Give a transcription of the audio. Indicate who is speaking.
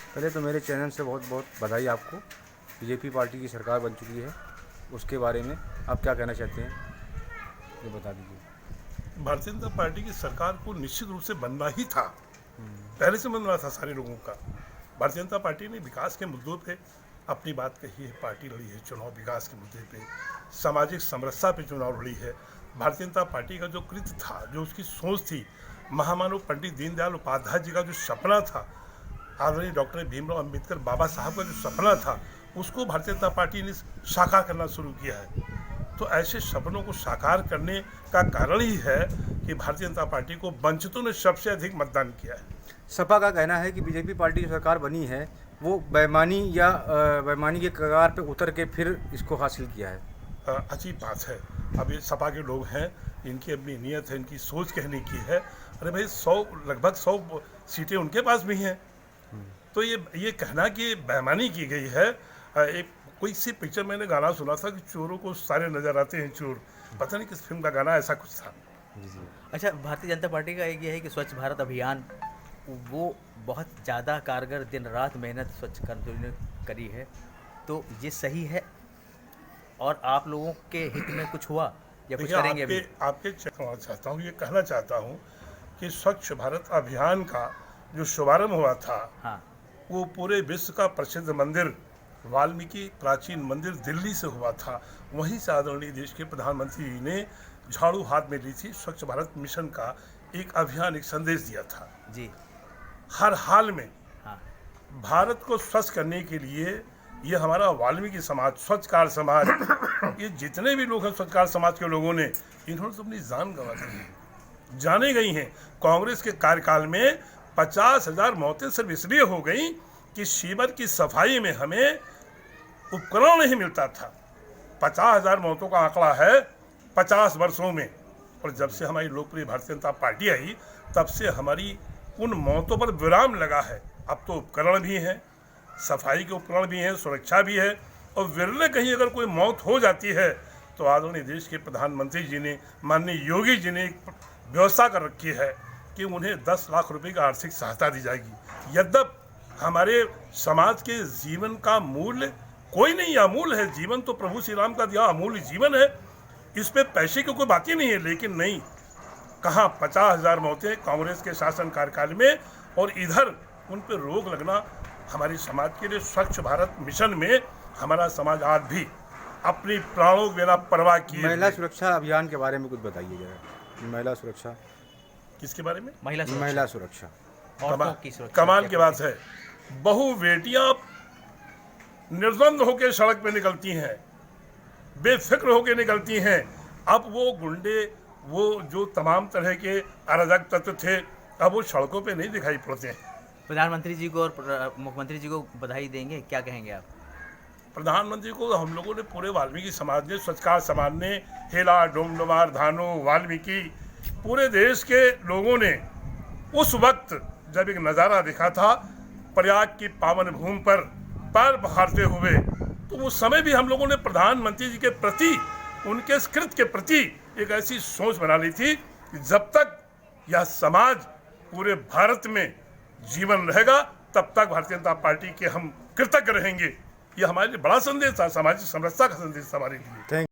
Speaker 1: पहले तो मेरे चैनल से बहुत बहुत बधाई आपको। बीजेपी पार्टी की सरकार बन चुकी है, उसके बारे में आप क्या कहना चाहते हैं, ये बता दीजिए।
Speaker 2: भारतीय जनता पार्टी की सरकार को निश्चित रूप से बनना ही था, पहले से बन रहा था सारे लोगों का। भारतीय जनता पार्टी ने विकास के मुद्दों पे अपनी बात कही है, पार्टी लड़ी है चुनाव विकास के मुद्दे पे, सामाजिक समरसता पे चुनाव लड़ी है। भारतीय जनता पार्टी का जो कृत्य था, जो उसकी सोच थी, महामानव पंडित दीनदयाल उपाध्याय जी का जो सपना था, आदरणीय डॉक्टर भीमराव अंबेडकर बाबा साहब का जो सपना था, उसको भारतीय जनता पार्टी ने साकार करना शुरू किया है। तो ऐसे सपनों को साकार करने का कारण ही है कि भारतीय जनता पार्टी को वंचितों ने सबसे अधिक मतदान किया है।
Speaker 1: सपा का कहना है कि बीजेपी पार्टी जो सरकार बनी है वो बेईमानी के कगार पे उतर के फिर इसको हासिल किया है।
Speaker 2: अजीब बात है। अब ये सपा के लोग हैं, इनकी अपनी नीयत है, इनकी सोच कहने की है। अरे भाई, लगभग 100 सीटें उनके पास भी हैं। तो ये कहना कि बेईमानी की गई है। एक कोई सी पिक्चर मैंने गाना सुना था कि चोरों को सारे नजर आते हैं चोर, पता नहीं किस फिल्म का गाना, ऐसा कुछ था।
Speaker 3: अच्छा, भारतीय जनता पार्टी का एक ये है कि स्वच्छ भारत अभियान वो बहुत ज़्यादा कारगर, दिन रात मेहनत स्वच्छ करने करी है, तो ये सही है और आप लोगों के हित में कुछ हुआ या कुछ करेंगे अभी?
Speaker 2: आपके चाहता हूँ, ये कहना चाहता हूँ कि स्वच्छ भारत अभियान का जो शुभारंभ हुआ था,
Speaker 3: हाँ,
Speaker 2: वो पूरे विश्व का प्रसिद्ध मंदिर वाल्मीकि प्राचीन मंदिर दिल्ली से हुआ था। वहीं से आदरणीय देश के प्रधानमंत्री जी ने झाड़ू हाथ में ली थी, स्वच्छ भारत मिशन का एक अभियान, एक संदेश दिया था
Speaker 3: जी।
Speaker 2: हर हाल में।
Speaker 3: हाँ,
Speaker 2: भारत को स्वच्छ करने के लिए ये हमारा वाल्मीकि समाज, स्वच्छकार समाज, ये जितने भी लोग हैं स्वच्छकार समाज के लोगों ने, इन्होंने तो अपनी जान गंवा दी है, जाने गई हैं। कांग्रेस के कार्यकाल में 50,000 मौतें सिर्फ इसलिए हो गई कि सीवर की सफाई में हमें उपकरण नहीं मिलता था। 50,000 मौतों का आंकड़ा है 50 वर्षों में। और जब से हमारी लोकप्रिय भारतीय जनता पार्टी आई, तब से हमारी उन मौतों पर विराम लगा है। अब तो उपकरण भी हैं, सफाई के उपकरण भी हैं, सुरक्षा भी है, और विरले कहीं अगर कोई मौत हो जाती है तो आदरणीय देश के प्रधानमंत्री जी ने, माननीय योगी जी ने एक व्यवस्था कर रखी है कि उन्हें 10 लाख रुपए की आर्थिक सहायता दी जाएगी। यद्यप हमारे समाज के जीवन का मूल्य कोई नहीं अमूल्य है, जीवन तो प्रभु श्री राम का दिया अमूल्य जीवन है, इस पे पैसे की कोई बात ही नहीं है। लेकिन नहीं, कहाँ 50,000 मौतें कांग्रेस के शासन कार्यकाल में, और इधर उन पे रोक लगना हमारे समाज के लिए। स्वच्छ भारत मिशन में हमारा समाज आज भी अपनी प्राणों के बिना परवाह किए।
Speaker 1: महिला सुरक्षा अभियान के बारे में कुछ बताइए जरा। महिला सुरक्षा
Speaker 2: किसके बारे में?
Speaker 1: महिला सुरक्षा।
Speaker 3: औरतों की सुरक्षा।
Speaker 2: कमाल की बात है, बहु बेटियां निर्द्वंद होकर सड़क पे निकलती हैं, बेफिक्र होकर निकलती हैं। अब वो गुंडे, वो जो तमाम तरह के अराजक तत्व थे, अब वो सड़कों पे नहीं दिखाई पड़ते हैं।
Speaker 3: प्रधानमंत्री जी को और मुख्यमंत्री जी को बधाई देंगे, क्या कहेंगे आप?
Speaker 2: प्रधानमंत्री को हम लोगों ने, पूरे वाल्मीकि समाज ने, स्वच्छकार समाज ने, हेला, डोमडोमार, धानो, वाल्मीकि, पूरे देश के लोगों ने उस वक्त जब एक नज़ारा देखा था प्रयाग की पावन भूमि पर पैर पखारते हुए, तो उस समय भी हम लोगों ने प्रधानमंत्री जी के प्रति, उनके इस कृत्य के प्रति एक ऐसी सोच बना ली थी कि जब तक यह समाज पूरे भारत में जीवन रहेगा, तब तक भारतीय जनता पार्टी के हम कृतज्ञ रहेंगे। यह हमारे लिए बड़ा संदेश था, सामाजिक समरसता का संदेश हमारे लिए।